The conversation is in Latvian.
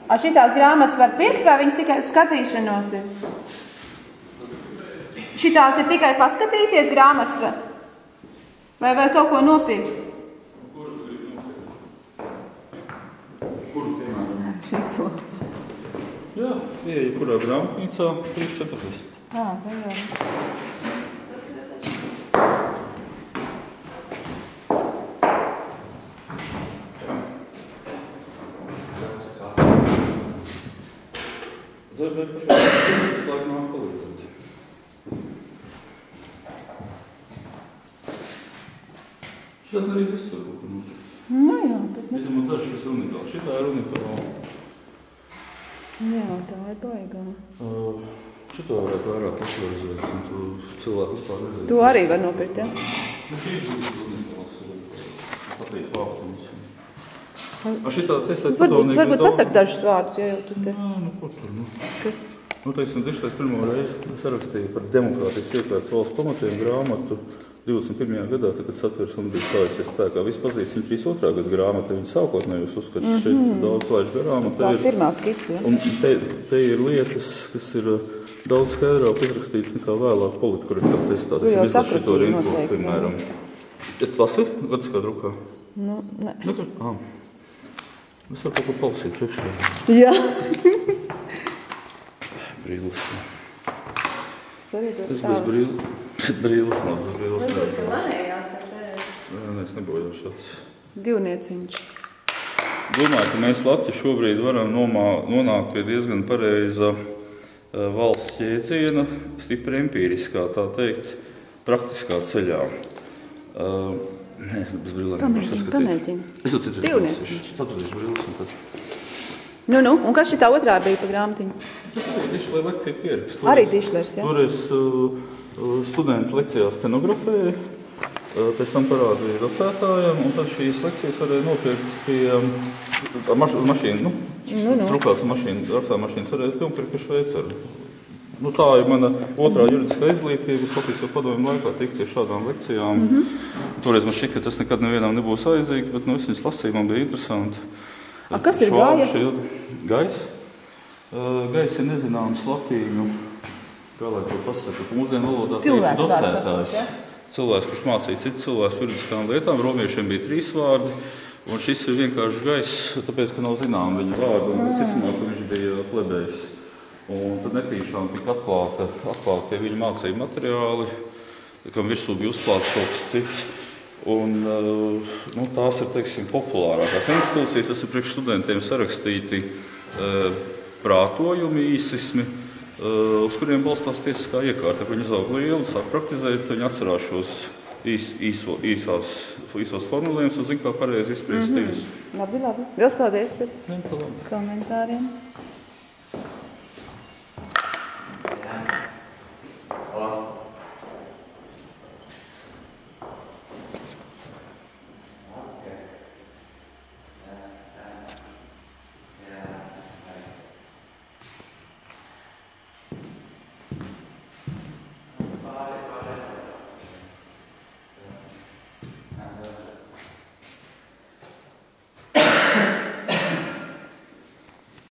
Šitās grāmatas var pirkt, vai viņas tikai uz skatīšanos ir? Šitās ir tikai paskatīties grāmatas var? Vai var kaut ko nopirkt? Kuru piemēram? Šito. Jā, ieeja kurā grāmatnīcā 3.40. Tā jau. Zarbē pašai visu laiku nāk palīdzēt. Šitās arī viss var būt. Nu jā, bet... Izņemot daži, kas ir unikāli. Šitā ir unikāla. Jā, tā ir baigā. Šitā varētu vairāk izvarizēt, un tu cilvēku vispār redzēt. Tu arī var nopirkt, ja? Šīs būs unikāls. Pateikt vārtums. Šitā testēt Varbūt pasaka dažus vārdus, ja jau tu te... Nu, ko tur, nu? Kas? Nu, teiksim, Dištais pirmo reizi sarakstīja par demokrātijas iekļautas valsts pamatiem grāmatu 21. gadā, kad Satversme bija stājusies spēkā. Visi pazīst viņu 32. gada grāmatu, viņa sākotnējos uzskats šeit daudz laiž garām. Tā ir pirmā skica, ja? Un te ir lietas, kas ir daudz skaidrāk uzrakstīts nekā vēlāk politkorektā testā. Tu jau sapratīji rinko, noteikti. Piemēram. Ja lasi, gadiskā drukā? Nu, ne. Es varu kaut ko palasīt priekšā. Jā. Brīlis. Tas būs brīlis. Brīlis nav. Manējās tā tērēs. Nē, es nebojos šāds. Divnieciņš. Domāju, ka mēs Latvi šobrīd varam nonākt pie diezgan pareiza valsts jēdziena, stipri empīriskā, tā teikt, praktiskā ceļā. Nē, es bez brīlēm nevaru saskatīt. Pamēģini. Es jau citreiz Divnieciņš. atradīšu brīlis un tad... Nu, un kas šitā otrā bija pa grāmatiņu? Tas arī Dišlē lekcija pieraksts. Arī Dišlers, jā? Tur es studentu lekcijā stenografēju, pēc tam parādīju docētājiem, un tad šīs lekcijas varēja nopirkt pie mašīnu, trukās rakstā mašīnas varēja pilnpirkt pie Šveicaru. Nu, tā ir mana otrā juridiskā izglītība, Latvijas jau padomju laikā tikties šādām lekcijām. Toreiz man šķiet, ka tas nekad nevienam nebūs vajadzīgs, bet es viņas lasīju, man bija interesanti. Kas ir Gaja? Gais? Gais ir nezināms latīņu, kā lai to pasaka, mūsdienu valodā Cilvēks docētājs. Cilvēks, kurš mācīja citu cilvēku juridiskām lietām, romiešiem bija 3 vārdi, un šis ir vienkārši Gais, tāpēc, ka nav zinām viņa vārdu, un es ticamāk, ka viņš bija plebējs. Un tad netīšām tika atklāti viņa mācību materiāli, kam virsū bija uzklāts kaut kas cits. Un, tās ir, teiksim, populārākās institūcijas, tas ir priekš studentiem sarakstīti prātojumi, īsismi, uz kuriem balstās tiesiskā iekārta. Viņi izaug lieli, sāk praktizēt, viņi atcerās šos īsos formulējumus un zina, kā pareizi izspriest tiesu. Labi. Vēl paldies par komentāriem.